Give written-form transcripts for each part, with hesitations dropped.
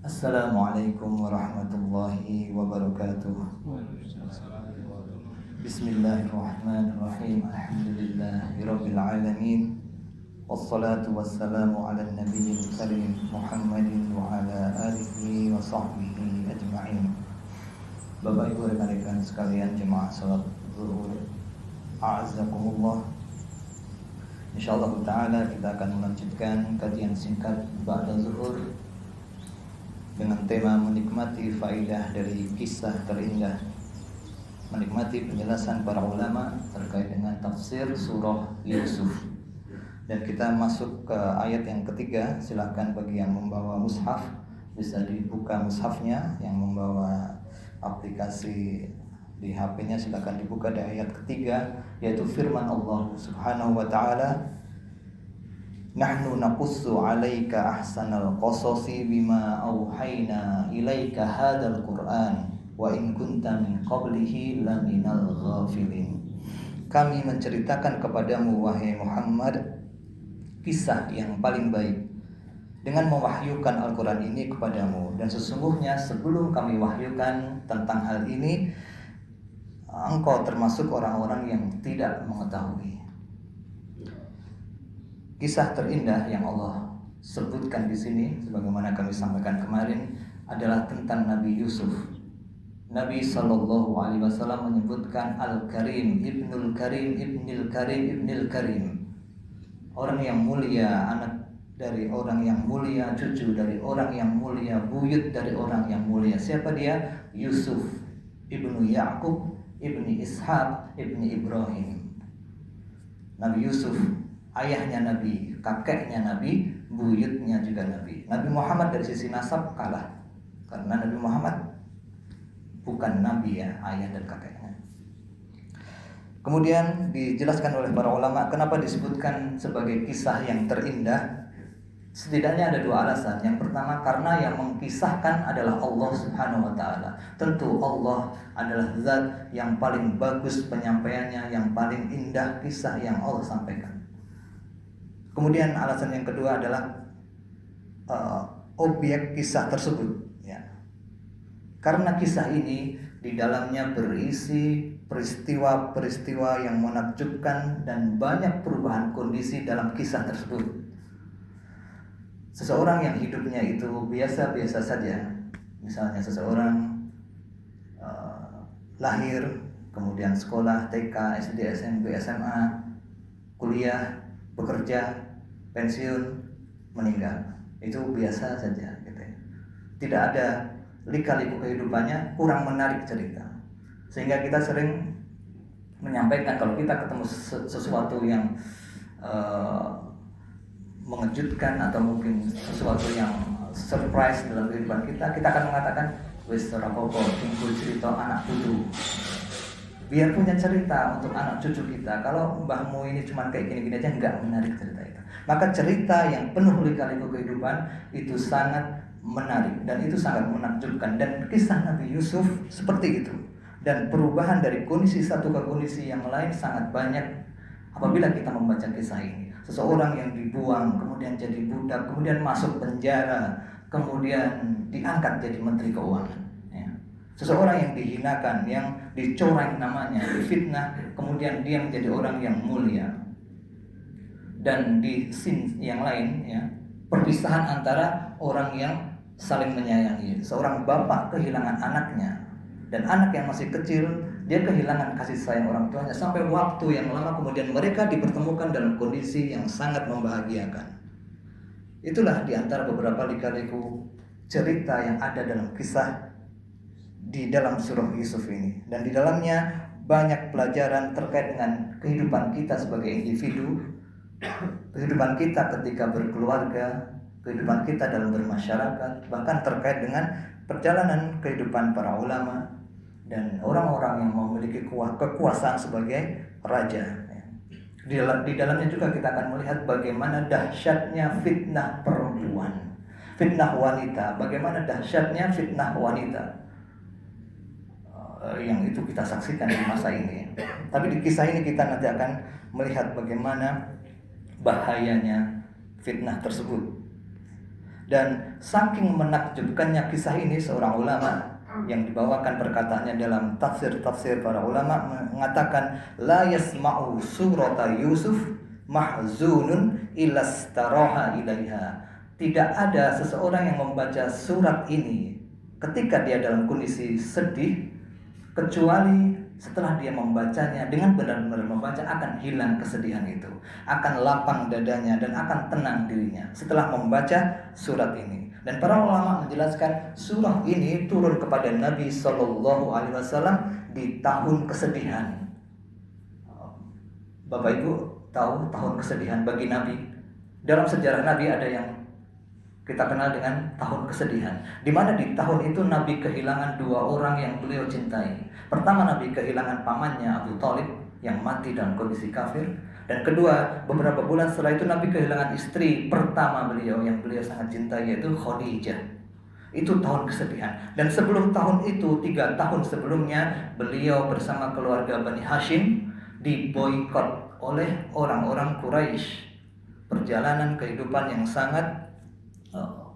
Assalamualaikum warahmatullahi wabarakatuh. Bismillahirrahmanirrahim. Alhamdulillahirabbil alamin. Wassalatu wassalamu ala nabiyil karim Muhammadin wa ala alihi wa sahbihi ajma'in. Bapak Ibu rekan-rekan sekalian jemaah salat zuhur, a'azzakumullah. Insyaallah taala kita akan melanjutkan kajian singkat ba'da zuhur dengan tema menikmati faidah dari kisah terindah, menikmati penjelasan para ulama terkait dengan tafsir surah Yusuf. Dan kita masuk ke ayat yang ketiga. Silakan bagi yang membawa mushaf bisa dibuka mushafnya, yang membawa aplikasi di HP-nya silakan dibuka di ayat ketiga, yaitu firman Allah Subhanahu wa taala, Nahnu naqussu 'alaika ahsanal qasasi bima auhayna ilaika hadzal Qur'an wa in kunta min qablihi laminal ghafilin. Kami menceritakan kepadamu wahai Muhammad kisah yang paling baik dengan mewahyukan Al-Qur'an ini kepadamu, dan sesungguhnya sebelum kami wahyukan tentang hal ini engkau termasuk orang-orang yang tidak mengetahui. Kisah terindah yang Allah sebutkan di sini, sebagaimana kami sampaikan kemarin, adalah tentang Nabi Yusuf. Nabi Sallallahu Alaihi Wasallam menyebutkan Al-Karim, Ibnul Karim, Ibnil Karim, Ibnil Karim. Orang yang mulia, anak dari orang yang mulia, cucu dari orang yang mulia, buyut dari orang yang mulia. Siapa dia? Yusuf, Ibnu Ya'qub, Ibni Ishaq, Ibni Ibrahim. Nabi Yusuf, ayahnya Nabi, kakeknya Nabi, buyutnya juga Nabi. Nabi Muhammad dari sisi nasab kalah, karena Nabi Muhammad bukan Nabi ya, ayah dan kakeknya. Kemudian dijelaskan oleh para ulama kenapa disebutkan sebagai kisah yang terindah. Setidaknya ada dua alasan. Yang pertama, karena yang mengkisahkan adalah Allah Subhanahu wa taala. Tentu Allah adalah zat yang paling bagus penyampaiannya, yang paling indah kisah yang Allah sampaikan. Kemudian alasan yang kedua adalah objek kisah tersebut ya. Karena kisah ini di dalamnya berisi peristiwa-peristiwa yang menakjubkan dan banyak perubahan kondisi dalam kisah tersebut. Seseorang yang hidupnya itu biasa-biasa saja, misalnya seseorang lahir, kemudian sekolah TK, SD, SMP, SMA, kuliah, bekerja, pensiun, meninggal, itu biasa saja gitu ya. Tidak ada lika-liku kehidupannya, kurang menarik cerita. Sehingga kita sering menyampaikan kalau kita ketemu sesuatu yang mengejutkan atau mungkin sesuatu yang surprise dalam kehidupan kita akan mengatakan wis ora apa-apa, tinggal cerita anak cucu. Biar punya cerita untuk anak cucu kita. Kalau mbahmu ini cuma kayak gini-gini aja, enggak menarik cerita itu. Maka cerita yang penuh lika-liku kehidupan itu sangat menarik dan itu sangat menakjubkan. Dan kisah Nabi Yusuf seperti itu. Dan perubahan dari kondisi satu ke kondisi yang lain sangat banyak apabila kita membaca kisah ini. Seseorang yang dibuang, kemudian jadi budak, kemudian masuk penjara, kemudian diangkat jadi menteri keuangan. Seseorang yang dihinakan, yang dicoreng namanya, difitnah, kemudian dia menjadi orang yang mulia. Dan di scene yang lain ya, perpisahan antara orang yang saling menyayangi. Seorang bapak kehilangan anaknya, dan anak yang masih kecil dia kehilangan kasih sayang orang tuanya sampai waktu yang lama, kemudian mereka dipertemukan dalam kondisi yang sangat membahagiakan. Itulah di antara beberapa lika-liku cerita yang ada dalam kisah di dalam surah Yusuf ini, dan di dalamnya banyak pelajaran terkait dengan kehidupan kita sebagai individu, kehidupan kita ketika berkeluarga, kehidupan kita dalam bermasyarakat, bahkan terkait dengan perjalanan kehidupan para ulama dan orang-orang yang memiliki kekuasaan sebagai raja. Di dalamnya juga kita akan melihat bagaimana dahsyatnya fitnah perempuan, fitnah wanita, bagaimana dahsyatnya fitnah wanita yang itu kita saksikan di masa ini. Tapi di kisah ini kita nanti akan melihat bagaimana bahayanya fitnah tersebut. Dan saking menakjubkannya kisah ini, seorang ulama yang dibawakan perkataannya dalam tafsir para ulama mengatakan, la yasma'u surata Yusuf mahzunun ilastaroha ilaiha. Tidak ada seseorang yang membaca surat ini ketika dia dalam kondisi sedih, kecuali setelah dia membacanya dengan benar-benar membaca, akan hilang kesedihan itu, akan lapang dadanya dan akan tenang dirinya setelah membaca surat ini. Dan para ulama menjelaskan surah ini turun kepada Nabi SAW di tahun kesedihan. Bapak Ibu tahu tahun kesedihan bagi Nabi? Dalam sejarah Nabi ada yang kita kenal dengan tahun kesedihan, di mana di tahun itu Nabi kehilangan dua orang yang beliau cintai. Pertama, Nabi kehilangan pamannya Abu Thalib yang mati dalam kondisi kafir. Dan kedua, beberapa bulan setelah itu Nabi kehilangan istri pertama beliau yang beliau sangat cintai, yaitu Khadijah. Itu tahun kesedihan. Dan sebelum tahun itu, 3 tahun sebelumnya, beliau bersama keluarga Bani Hashim diboikot oleh orang-orang Quraisy. Perjalanan kehidupan yang sangat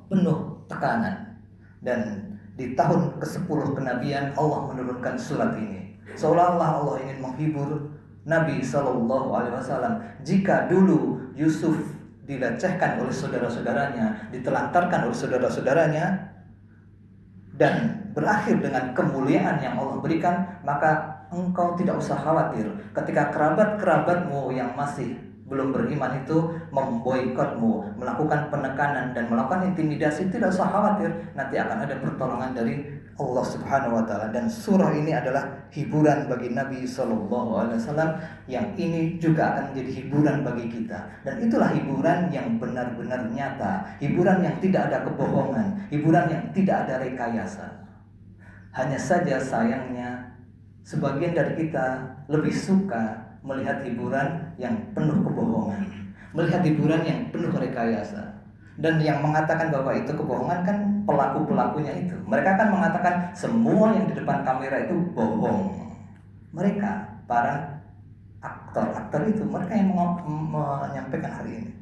penuh tekanan. Dan di tahun ke-10 kenabian Allah menurunkan surat ini, seolah-olah Allah ingin menghibur Nabi SAW. Jika dulu Yusuf dilecehkan oleh saudara-saudaranya, ditelantarkan oleh saudara-saudaranya, dan berakhir dengan kemuliaan yang Allah berikan, maka engkau tidak usah khawatir ketika kerabat-kerabatmu yang masih belum beriman itu memboikotmu, melakukan penekanan dan melakukan intimidasi. Tidak usah khawatir, nanti akan ada pertolongan dari Allah Subhanahu wa Ta'ala. Dan surah ini adalah hiburan bagi Nabi SAW, yang ini juga akan menjadi hiburan bagi kita. Dan itulah hiburan yang benar-benar nyata, hiburan yang tidak ada kebohongan, hiburan yang tidak ada rekayasa. Hanya saja sayangnya sebagian dari kita lebih suka melihat hiburan yang penuh kebohongan, melihat hiburan yang penuh rekayasa. Dan yang mengatakan bahwa itu kebohongan kan pelaku-pelakunya itu. Mereka kan mengatakan semua yang di depan kamera itu bohong. Mereka, para aktor-aktor itu, mereka yang menyampaikan hari ini.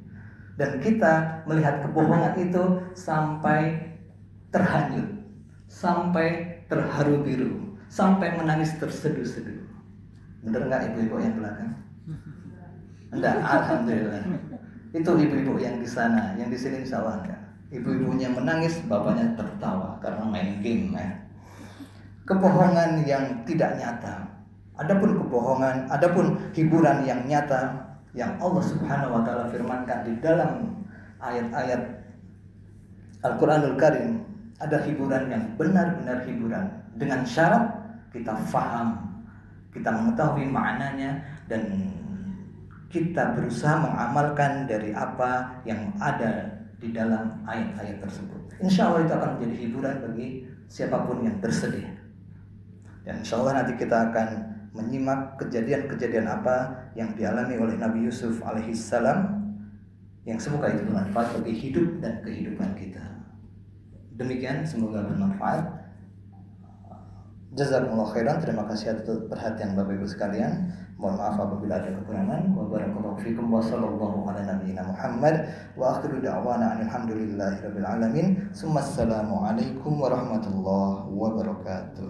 Dan kita melihat kebohongan itu sampai terhanyut, sampai terharu biru, sampai menangis terseduh-seduh. Bener nggak ibu-ibu yang belakang? Enggak, alhamdulillah. Itu ibu-ibu yang di sana, yang di sini insya Allah enggak. Ibu-ibunya menangis, bapaknya tertawa karena main game ya. Kebohongan yang tidak nyata. Adapun kebohongan, adapun hiburan yang nyata yang Allah Subhanahu wa Ta'ala firmankan di dalam ayat-ayat Al-Quranul Karim, ada hiburan yang benar-benar hiburan dengan syarat kita faham, kita mengetahui maknanya, dan kita berusaha mengamalkan dari apa yang ada di dalam ayat-ayat tersebut. Insya Allah itu akan menjadi hiburan bagi siapapun yang bersedih. Dan insya Allah nanti kita akan menyimak kejadian-kejadian apa yang dialami oleh Nabi Yusuf alaihissalam, yang semoga itu bermanfaat bagi hidup dan kehidupan kita. Demikian, semoga bermanfaat. Jazakumullah khairan. Terima kasih atas perhatian Bapak Ibu sekalian. Mohon maaf apabila ada kekurangan. Wa barakallahu fikum wa sallallahu ala nabiyyina Muhammad wa akhiru da'wana alhamdulillahirabbil alamin. Assalamualaikum warahmatullahi wabarakatuh.